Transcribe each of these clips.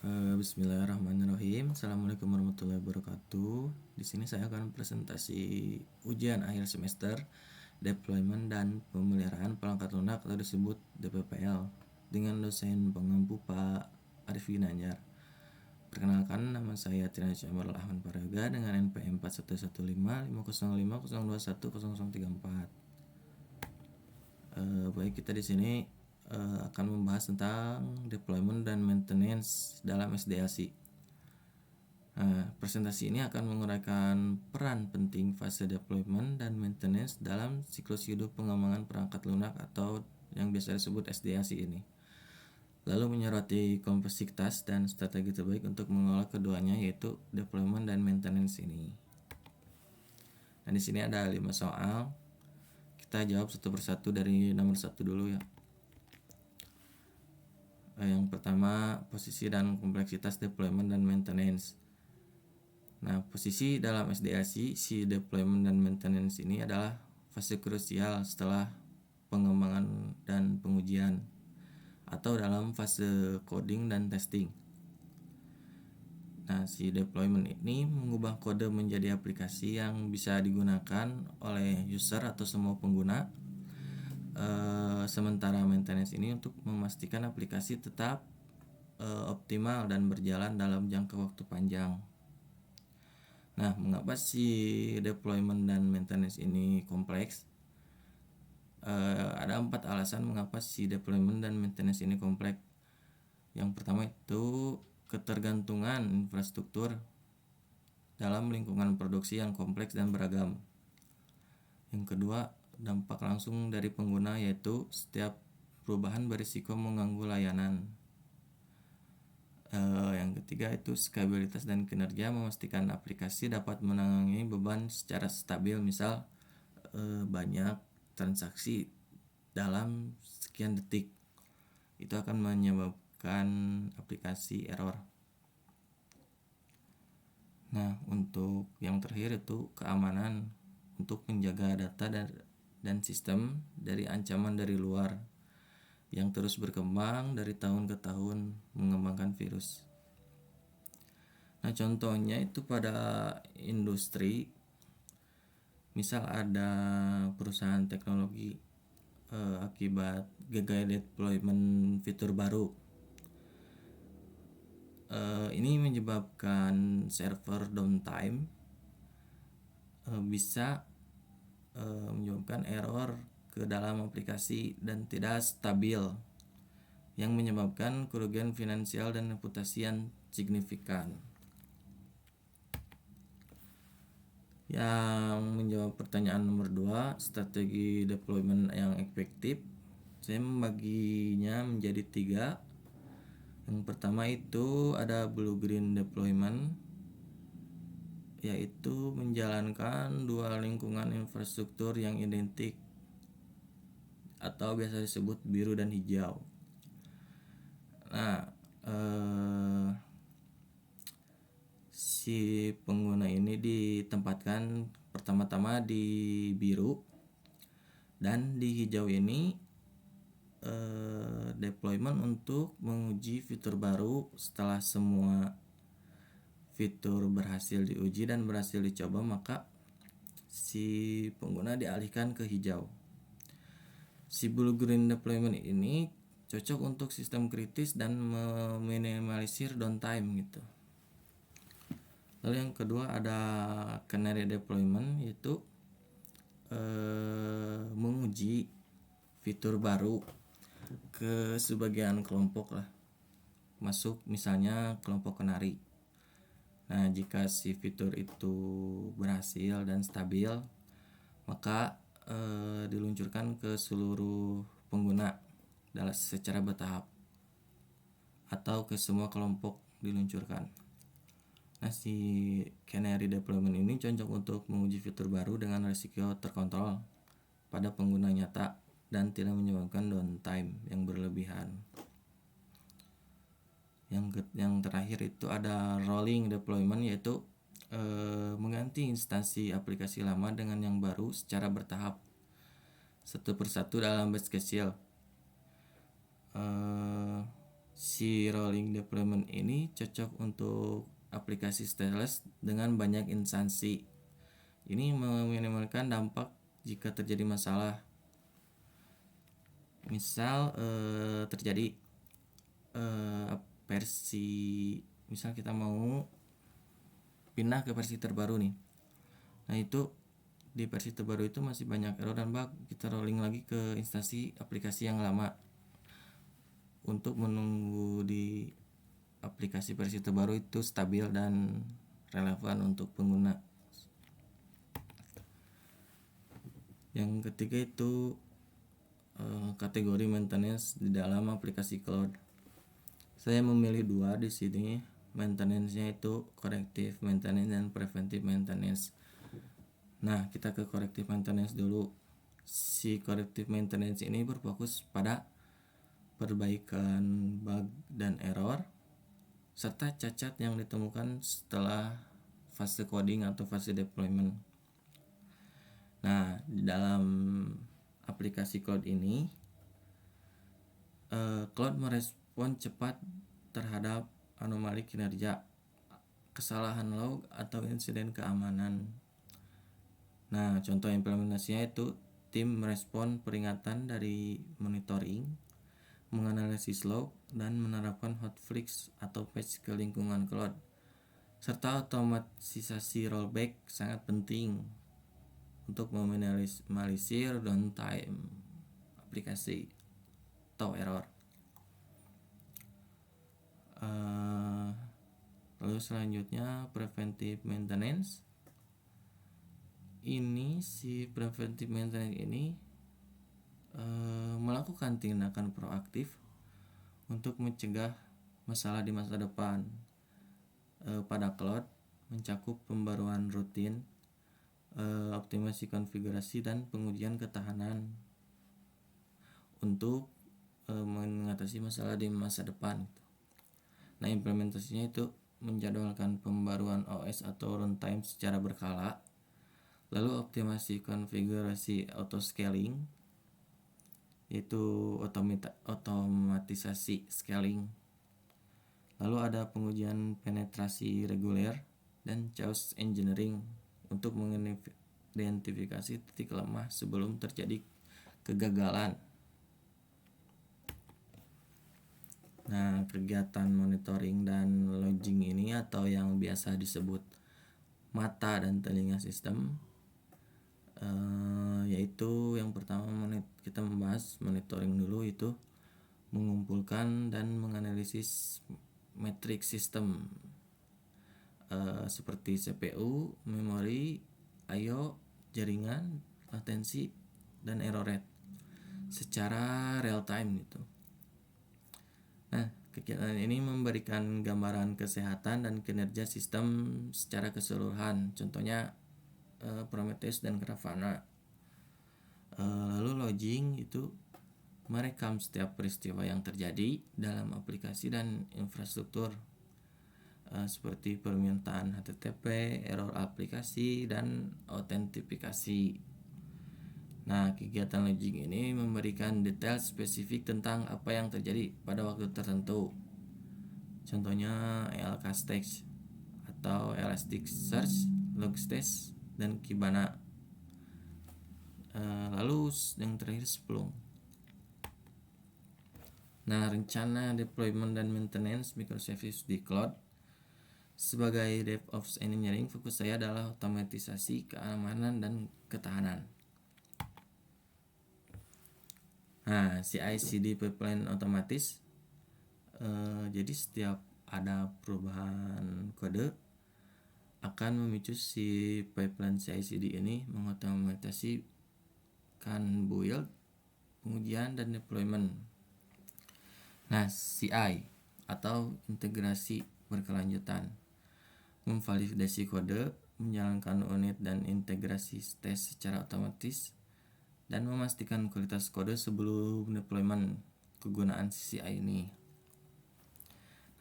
Bismillahirrahmanirrahim. Assalamualaikum warahmatullahi wabarakatuh. Di sini saya akan presentasi ujian akhir semester deployment dan pemeliharaan perangkat lunak atau disebut DPPL dengan dosen pengampu Pak Arif Ginanjar. Perkenalkan, nama saya Tirana Syambar Ahmad Paraga dengan NPM 41155050210034. Baik, kita di sini akan membahas tentang deployment dan maintenance dalam SDLC. Presentasi ini akan menguraikan peran penting fase deployment dan maintenance dalam siklus hidup pengembangan perangkat lunak atau yang biasa disebut SDLC ini. Lalu menyoroti kompleksitas dan strategi terbaik untuk mengelola keduanya, yaitu deployment dan maintenance ini. Nah, di sini ada 5 soal. Kita jawab satu persatu dari nomor 1 dulu ya. Yang pertama, posisi dan kompleksitas deployment dan maintenance. Nah, posisi dalam SDLC, si deployment dan maintenance ini adalah fase krusial setelah pengembangan dan pengujian atau dalam fase coding dan testing. Nah, si deployment ini mengubah kode menjadi aplikasi yang bisa digunakan oleh user atau semua pengguna. Sementara maintenance ini untuk memastikan aplikasi tetap optimal dan berjalan dalam jangka waktu panjang. Nah, mengapa si deployment dan maintenance ini kompleks? Ada 4 alasan mengapa si deployment dan maintenance ini kompleks. Yang pertama itu ketergantungan infrastruktur dalam lingkungan produksi yang kompleks dan beragam. Yang kedua, dampak langsung dari pengguna, yaitu setiap perubahan berisiko mengganggu layanan. Yang ketiga itu skalabilitas dan kinerja, memastikan aplikasi dapat menangani beban secara stabil, misal banyak transaksi dalam sekian detik, itu akan menyebabkan aplikasi error. Nah, untuk yang terakhir itu keamanan, untuk menjaga data dan sistem dari ancaman dari luar yang terus berkembang dari tahun ke tahun mengembangkan virus. Nah, contohnya itu pada industri, misal ada perusahaan teknologi akibat gagal deployment fitur baru, ini menyebabkan server downtime, bisa menyebabkan error ke dalam aplikasi dan tidak stabil, yang menyebabkan kerugian finansial dan reputasi yang signifikan. Yang menjawab pertanyaan nomor 2, strategi deployment yang efektif, saya membaginya menjadi 3. Yang pertama itu ada blue green deployment, yaitu menjalankan dua lingkungan infrastruktur yang identik atau biasa disebut biru dan hijau. Nah, si pengguna ini ditempatkan pertama-tama di biru, dan di hijau ini deployment untuk menguji fitur baru. Setelah semua fitur berhasil diuji dan berhasil dicoba, maka si pengguna dialihkan ke hijau. Si blue green deployment ini cocok untuk sistem kritis dan meminimalisir downtime gitu. Lalu yang kedua ada canary deployment, yaitu menguji fitur baru ke sebagian kelompok lah, masuk misalnya kelompok canary. Nah, jika si fitur itu berhasil dan stabil, maka diluncurkan ke seluruh pengguna secara bertahap atau ke semua kelompok diluncurkan. Nah, si canary deployment ini cocok untuk menguji fitur baru dengan risiko terkontrol pada pengguna nyata dan tidak menyebabkan downtime yang berlebihan. Yang terakhir itu ada rolling deployment, yaitu mengganti instansi aplikasi lama dengan yang baru secara bertahap, satu persatu dalam batch kecil. Si rolling deployment ini cocok untuk aplikasi stateless dengan banyak instansi. Ini meminimalkan dampak jika terjadi masalah. Misal terjadi versi, misal kita mau pindah ke versi terbaru nih. Nah itu di versi terbaru itu masih banyak error dan bug, kita rolling lagi ke instansi aplikasi yang lama untuk menunggu di aplikasi versi terbaru itu stabil dan relevan untuk pengguna. Yang ketiga itu kategori maintenance di dalam aplikasi cloud. Saya memilih dua di sini. Maintenance-nya itu corrective maintenance dan preventive maintenance. Nah, kita ke corrective maintenance dulu. Si corrective maintenance ini berfokus pada perbaikan bug dan error serta cacat yang ditemukan setelah fase coding atau fase deployment. Nah, di dalam aplikasi cloud ini cloud merespon cepat terhadap anomali kinerja, kesalahan log atau insiden keamanan. Nah, contoh implementasinya itu tim merespon peringatan dari monitoring, menganalisis log, dan menerapkan hotfix atau patch ke lingkungan cloud. Serta otomatisasi rollback sangat penting untuk meminimalisir downtime aplikasi atau error. Lalu selanjutnya preventive maintenance. Ini si preventive maintenance ini melakukan tindakan proaktif untuk mencegah masalah di masa depan. Pada cloud mencakup pembaruan rutin, optimasi konfigurasi dan pengujian ketahanan untuk mengatasi masalah di masa depan. Nah, implementasinya itu menjadwalkan pembaruan OS atau runtime secara berkala, lalu optimasi konfigurasi auto scaling, yaitu otomatisasi scaling. Lalu ada pengujian penetrasi reguler dan chaos engineering untuk mengidentifikasi titik lemah sebelum terjadi kegagalan. Nah, kegiatan monitoring dan logging ini atau yang biasa disebut mata dan telinga sistem, yaitu yang pertama kita membahas monitoring dulu, itu mengumpulkan dan menganalisis metrik sistem seperti CPU, memori, I/O, jaringan, latensi, dan error rate secara real time gitu. Nah, kegiatan ini memberikan gambaran kesehatan dan kinerja sistem secara keseluruhan. Contohnya Prometheus dan Grafana. Lalu logging itu merekam setiap peristiwa yang terjadi dalam aplikasi dan infrastruktur, seperti permintaan HTTP, error aplikasi, dan autentifikasi. Nah, kegiatan logging ini memberikan detail spesifik tentang apa yang terjadi pada waktu tertentu. Contohnya Elcastex atau Elasticsearch, Logstash, dan Kibana. Lalu yang terakhir Splunk. Nah, rencana deployment dan maintenance microservice di cloud. Sebagai DevOps Engineering, fokus saya adalah otomatisasi, keamanan, dan ketahanan. Nah, CI/CD pipeline otomatis. Jadi setiap ada perubahan kode akan memicu si pipeline CI/CD ini mengotomatisasikan build, pengujian, dan deployment. Nah, CI atau integrasi berkelanjutan, memvalidasi kode, menjalankan unit dan integrasi tes secara otomatis, dan memastikan kualitas kode sebelum deployment kegunaan CI ini.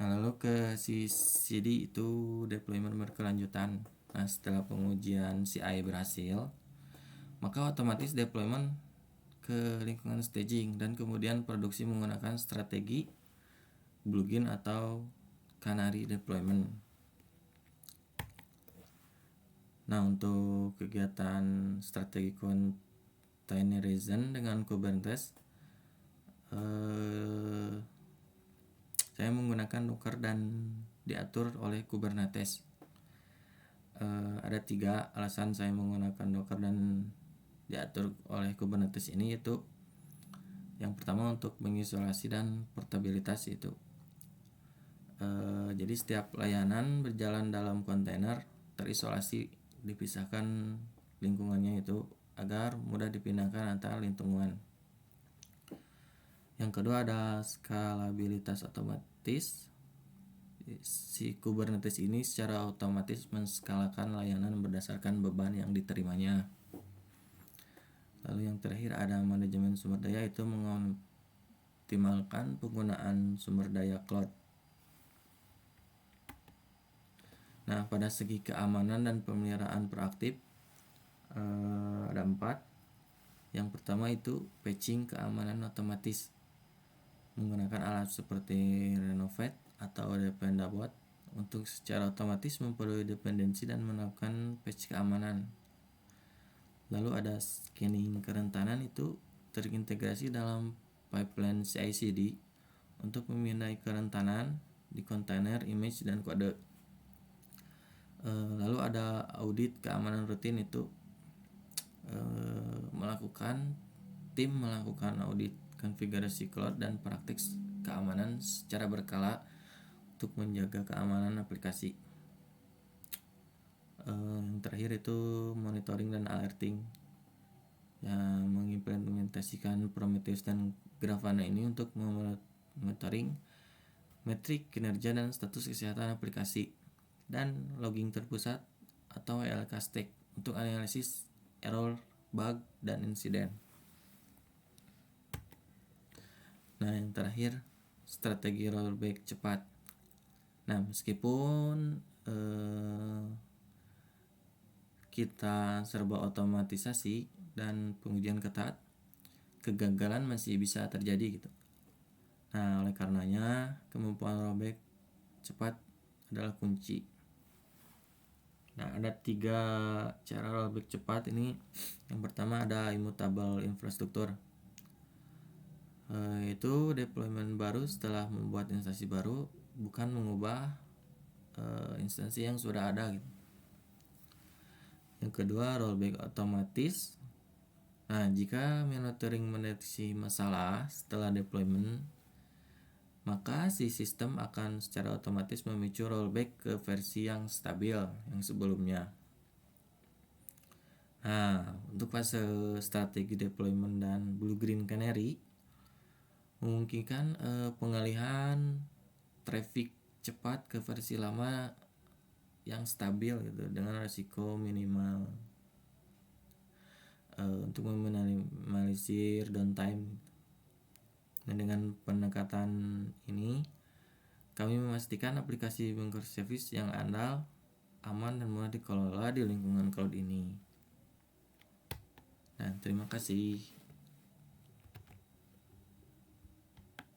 Nah, lalu ke CD itu deployment berkelanjutan. Nah, setelah pengujian CI berhasil, maka otomatis deployment ke lingkungan staging dan kemudian produksi menggunakan strategi Bluegin atau Canary deployment. Nah, untuk kegiatan strategi containerization dengan Kubernetes, saya menggunakan Docker dan diatur oleh Kubernetes. Ada 3 alasan saya menggunakan Docker dan diatur oleh Kubernetes ini, yaitu yang pertama untuk mengisolasi dan portabilitas itu. Jadi setiap layanan berjalan dalam kontainer terisolasi, dipisahkan lingkungannya itu agar mudah dipindahkan antar lingkungan. Yang kedua ada skalabilitas otomatis. Si Kubernetes ini secara otomatis menskalakan layanan berdasarkan beban yang diterimanya. Lalu yang terakhir ada manajemen sumber daya, itu mengoptimalkan penggunaan sumber daya cloud. Nah, pada segi keamanan dan pemeliharaan proaktif ada 4. Yang pertama itu patching keamanan otomatis menggunakan alat seperti Renovate atau Dependabot untuk secara otomatis mempelajari dependensi dan menerapkan patch keamanan. Lalu ada scanning kerentanan, itu terintegrasi dalam pipeline CI/CD untuk memindai kerentanan di kontainer, image, dan kode. Lalu ada audit keamanan rutin, itu tim melakukan audit konfigurasi cloud dan praktik keamanan secara berkala untuk menjaga keamanan aplikasi. Yang terakhir itu monitoring dan alerting, yang mengimplementasikan Prometheus dan Grafana ini untuk monitoring metrik kinerja dan status kesehatan aplikasi, dan logging terpusat atau ELK stack untuk analisis error, bug, dan insiden. Nah, yang terakhir strategi rollback cepat. Nah, meskipun kita serba otomatisasi dan pengujian ketat, kegagalan masih bisa terjadi gitu. Nah, oleh karenanya kemampuan rollback cepat adalah kunci. Nah, ada 3 cara rollback cepat ini. Yang pertama ada immutable infrastruktur, itu deployment baru setelah membuat instansi baru, bukan mengubah instansi yang sudah ada gitu. Yang kedua rollback otomatis. Nah, jika monitoring mendeteksi masalah setelah deployment, maka si sistem akan secara otomatis memicu rollback ke versi yang stabil yang sebelumnya. Nah, untuk fase strategi deployment dan Blue-Green Canary memungkinkan pengalihan traffic cepat ke versi lama yang stabil gitu dengan risiko minimal, untuk meminimalisir downtime. Dan dengan pendekatan ini kami memastikan aplikasi microservice yang andal, aman, dan mudah dikelola di lingkungan cloud ini. Dan terima kasih.